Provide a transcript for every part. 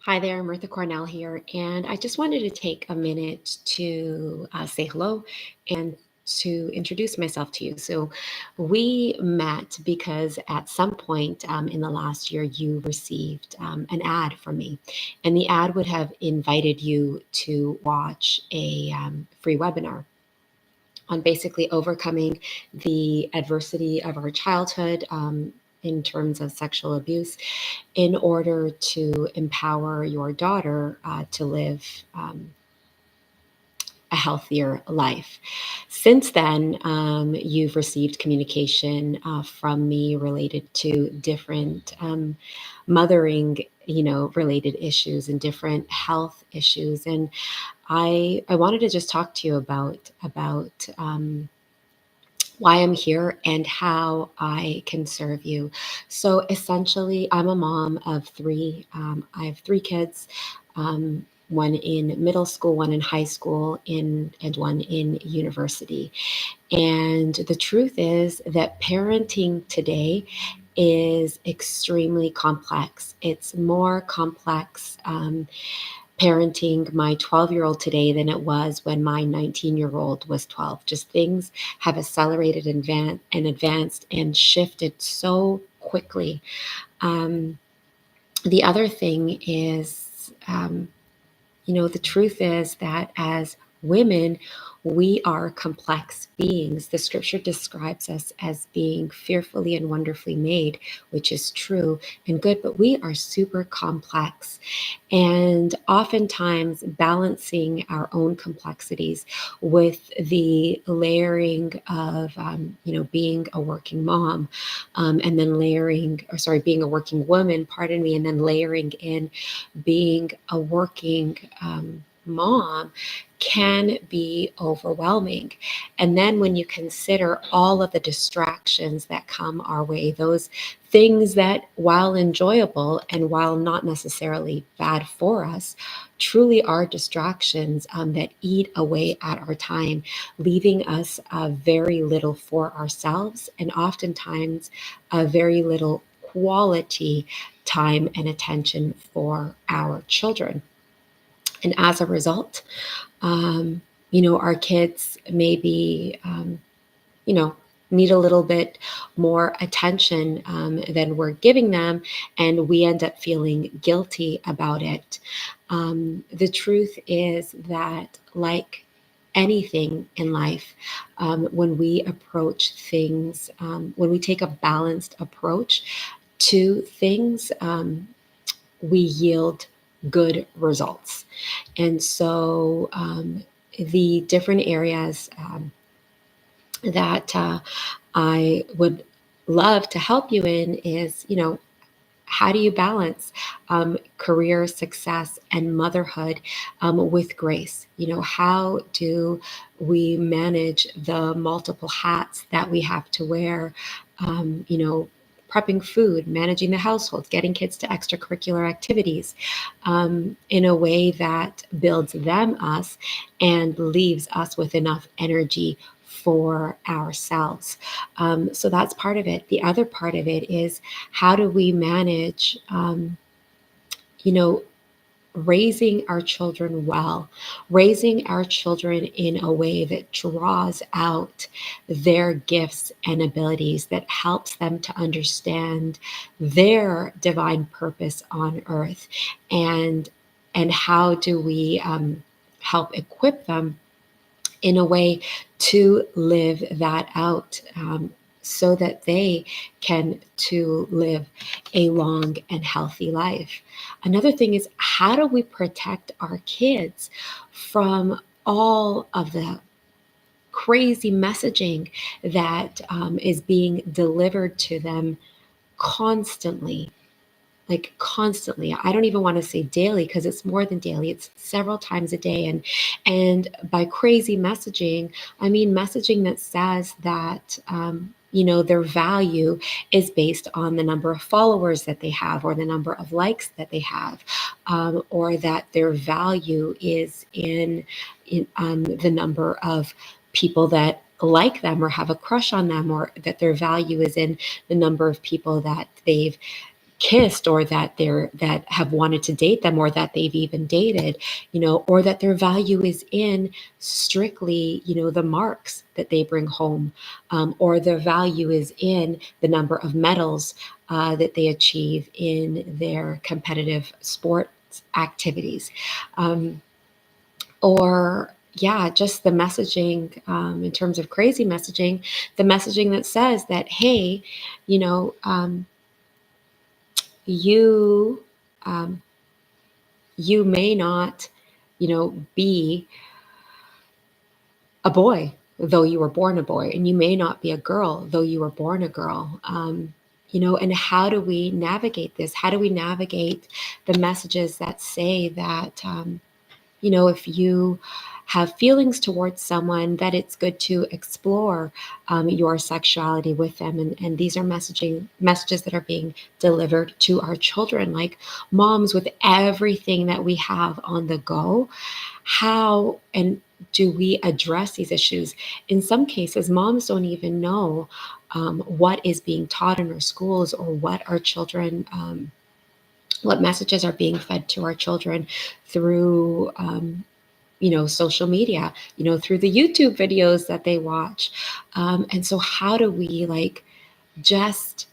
Hi there, Mirtha Coronel here, and I just wanted to take a minute to say hello and to introduce myself to you. So, we met because at some point in the last year, you received an ad from me, and the ad would have invited you to watch a free webinar on basically overcoming the adversity of our childhood. In terms of sexual abuse, in order to empower your daughter to live a healthier life. Since then, you've received communication from me related to different mothering, related issues and different health issues, and I wanted to just talk to you about why I'm here and how I can serve you. So essentially, I'm a mom of three. I have three kids, one in middle school, one in high school, and one in university. And the truth is that parenting today is extremely complex. It's more complex. Parenting my 12-year-old today than it was when my 19-year-old was 12. Just things have accelerated and advanced and shifted so quickly. Um, the other thing is, the truth is that as women, we are complex beings. The scripture describes us as being fearfully and wonderfully made, which is true and good, but we are super complex. And oftentimes, balancing our own complexities with the layering of, being a working mom, and then being a working woman, pardon me, and then layering in being a working mom can be overwhelming. And then when you consider all of the distractions that come our way, those things that, while enjoyable and while not necessarily bad for us, truly are distractions that eat away at our time, leaving us very little for ourselves and oftentimes very little quality time and attention for our children. And as a result, our kids maybe, you know, need a little bit more attention than we're giving them, and we end up feeling guilty about it. The truth is that, like anything in life, when we approach things, when we take a balanced approach to things, we yield good results. And so the different areas that I would love to help you in is, how do you balance career success and motherhood with grace? How do we manage the multiple hats that we have to wear? Prepping food, managing the household, getting kids to extracurricular activities in a way that builds them us and leaves us with enough energy for ourselves. So that's part of it. The other part of it is, how do we manage, you know, raising our children well, raising our children in a way that draws out their gifts and abilities, that helps them to understand their divine purpose on earth, and how do we help equip them in a way to live that out, so that they can to live a long and healthy life. Another thing is, how do we protect our kids from all of the crazy messaging that is being delivered to them constantly? Like constantly. I don't even want to say daily, because it's more than daily. It's several times a day. And by crazy messaging, I mean messaging that says that their value is based on the number of followers that they have, or the number of likes that they have, or that their value is in the number of people that like them or have a crush on them, or that their value is in the number of people that they've kissed, or that have wanted to date them, or that they've even dated, or that their value is in strictly, the marks that they bring home, or their value is in the number of medals that they achieve in their competitive sports activities. Or yeah, just the messaging, in terms of crazy messaging, the messaging that says that, hey, you know, you um, you may not, be a boy though you were born a boy, and you may not be a girl though you were born a girl. And how do we navigate this? How do we navigate the messages that say that, if you have feelings towards someone, that it's good to explore your sexuality with them. And these are messages that are being delivered to our children, like moms with everything that we have on the go. How and do we address these issues? In some cases, moms don't even know what is being taught in our schools, or what our children, what messages are being fed to our children through, social media, through the YouTube videos that they watch. And so how do we just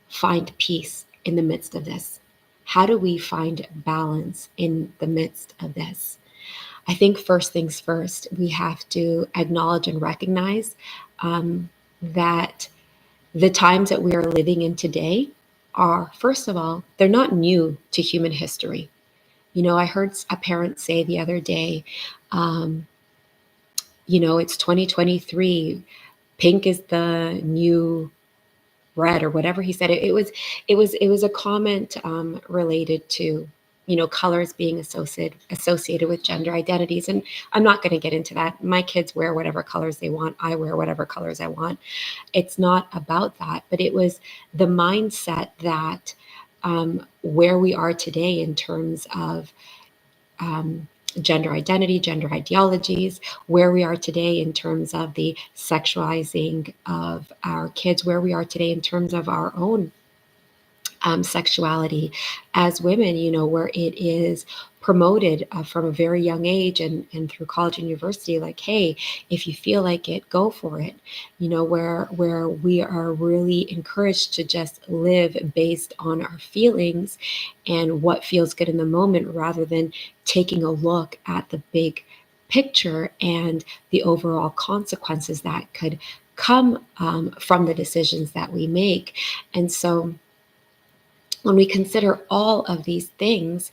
find peace in the midst of this? How do we find balance in the midst of this? I think first things first, we have to acknowledge and recognize that the times that we are living in today are, first of all, they're not new to human history. I heard a parent say the other day, um, it's 2023. Pink is the new red, or whatever he said. It was a comment related to, colors being associated with gender identities. And I'm not going to get into that. My kids wear whatever colors they want. I wear whatever colors I want. It's not about that, but it was the mindset that, where we are today in terms of gender identity, gender ideologies, where we are today in terms of the sexualizing of our kids, where we are today in terms of our own sexuality as women, where it is promoted from a very young age, and through college and university, like, hey, if you feel like it, go for it, where we are really encouraged to just live based on our feelings and what feels good in the moment, rather than taking a look at the big picture and the overall consequences that could come from the decisions that we make. And so when we consider all of these things,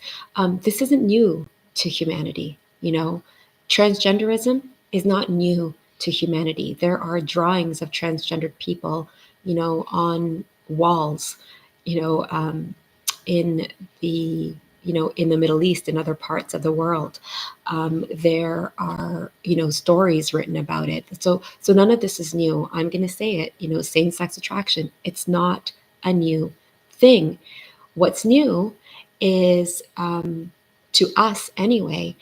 this isn't new to humanity. Transgenderism is not new to humanity. There are drawings of transgendered people, on walls, in the in the Middle East and other parts of the world. There are, stories written about it. So none of this is new. I'm going to say it. Same-sex attraction. It's not a new thing. What's new is, to us anyway,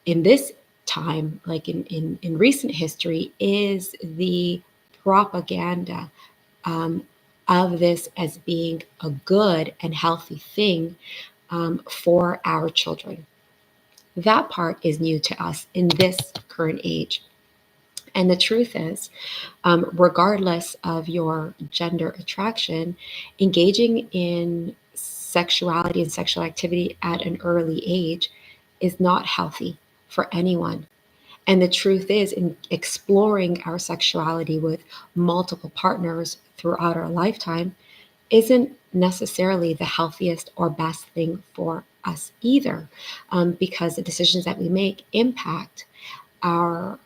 in this time, like in recent history, is the propaganda of this as being a good and healthy thing for our children. That part is new to us in this current age. And the truth is, regardless of your gender attraction, engaging in sexuality and sexual activity at an early age is not healthy for anyone. And the truth is, in exploring our sexuality with multiple partners throughout our lifetime isn't necessarily the healthiest or best thing for us either, because the decisions that we make impact our,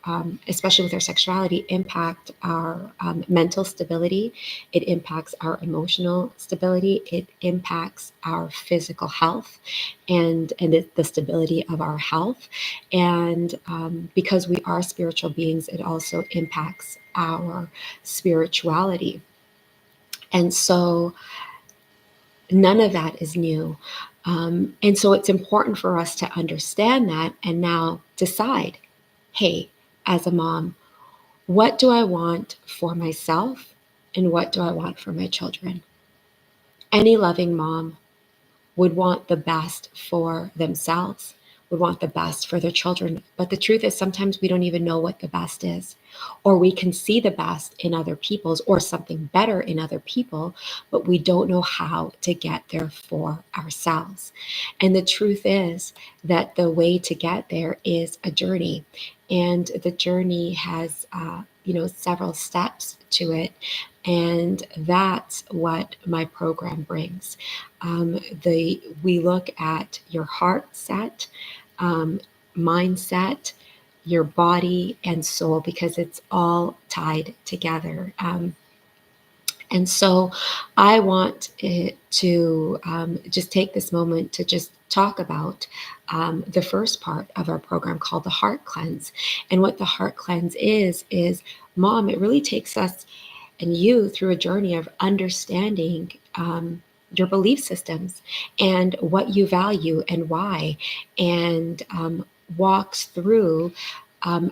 especially with our sexuality, impact our mental stability. It impacts our emotional stability. It impacts our physical health, and the stability of our health. And because we are spiritual beings, it also impacts our spirituality. And so none of that is new. And so it's important for us to understand that and now decide, hey, as a mom, what do I want for myself and what do I want for my children? Any loving mom would want the best for themselves, would want the best for their children. But the truth is, sometimes we don't even know what the best is. Or we can see the best in other people's or something better in other people, but we don't know how to get there for ourselves. And the truth is that the way to get there is a journey. And the journey has, several steps to it. And that's what my program brings. We look at your heart set, um, mindset, your body and soul, because it's all tied together. And so I want to just take this moment to just talk about the first part of our program called the Heart Cleanse. And what the Heart Cleanse is, Mom, it really takes us and you through a journey of understanding your belief systems and what you value and why, and walks through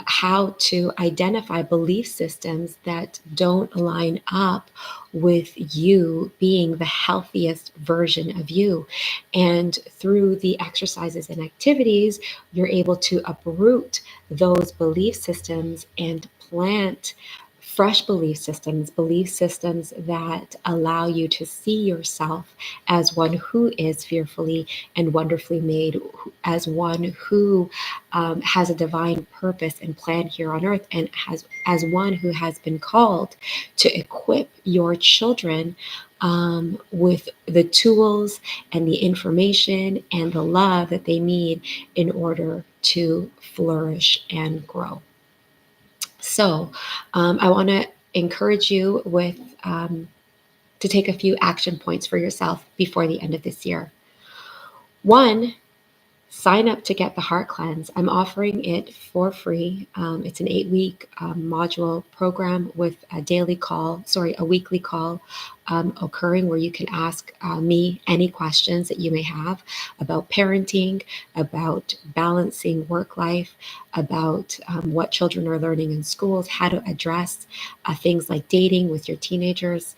how to identify belief systems that don't line up with you being the healthiest version of you. And through the exercises and activities, you're able to uproot those belief systems and plant fresh belief systems that allow you to see yourself as one who is fearfully and wonderfully made, as one who has a divine purpose and plan here on earth, and as one who has been called to equip your children with the tools and the information and the love that they need in order to flourish and grow. So I want to encourage you with to take a few action points for yourself before the end of this year. One, sign up to get the Heart Cleanse. I'm offering it for free. It's an 8-week module program with a weekly call occurring where you can ask me any questions that you may have about parenting, about balancing work life, about what children are learning in schools, how to address things like dating with your teenagers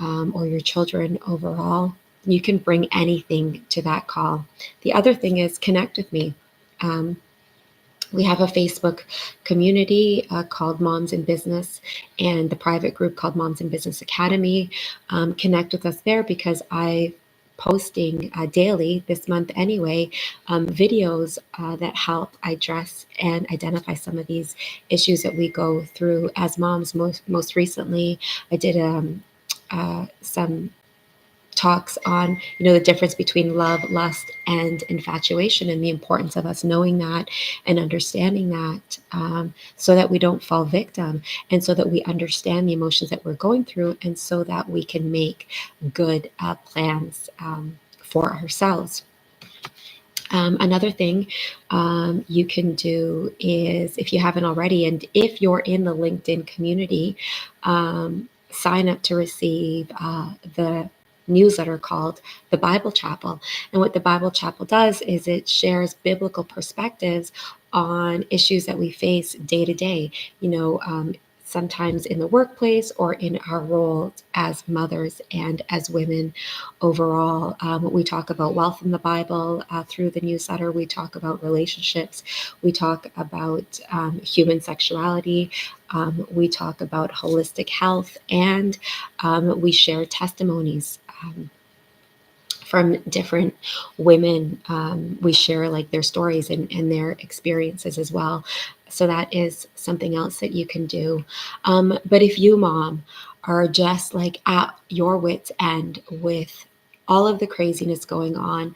or your children overall. You can bring anything to that call. The other thing is connect with me. Um, we have a Facebook community called Moms in Business and the private group called Moms in Business Academy. Connect with us there because I posting daily this month anyway, videos that help address and identify some of these issues that we go through as moms. Most recently, I did some talks on the difference between love, lust, and infatuation, and the importance of us knowing that and understanding that, so that we don't fall victim, and so that we understand the emotions that we're going through, and so that we can make good plans for ourselves. Another thing you can do is, if you haven't already, and if you're in the LinkedIn community, sign up to receive the newsletter called the Bible Chapel. And what the Bible Chapel does is it shares biblical perspectives on issues that we face day to day. Sometimes in the workplace or in our roles as mothers and as women overall. We talk about wealth in the Bible through the newsletter. We talk about relationships. We talk about human sexuality. We talk about holistic health, and we share testimonies from different women. We share like their stories and their experiences as well. So that is something else that you can do. But if you, mom, are just like at your wit's end with all of the craziness going on,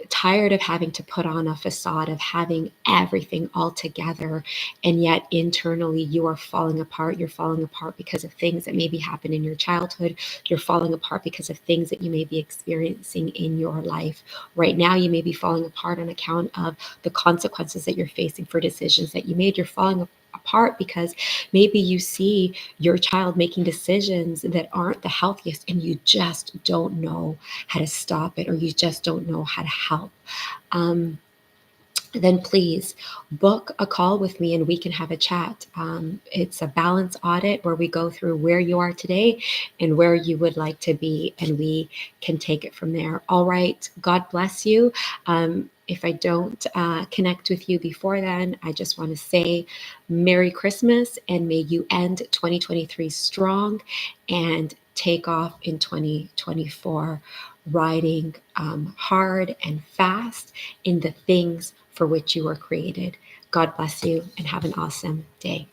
tired of having to put on a facade of having everything all together, and yet internally you are falling apart. You're falling apart because of things that maybe happened in your childhood. You're falling apart because of things that you may be experiencing in your life. Right now, you may be falling apart on account of the consequences that you're facing for decisions that you made. You're falling apart because maybe you see your child making decisions that aren't the healthiest, and you just don't know how to stop it, or you just don't know how to help. then please book a call with me and we can have a chat. It's a balance audit where we go through where you are today and where you would like to be, and we can take it from there. All right. God bless you. If I don't connect with you before then, I just want to say Merry Christmas, and may you end 2023 strong and take off in 2024 riding hard and fast in the things for which you were created. God bless you and have an awesome day.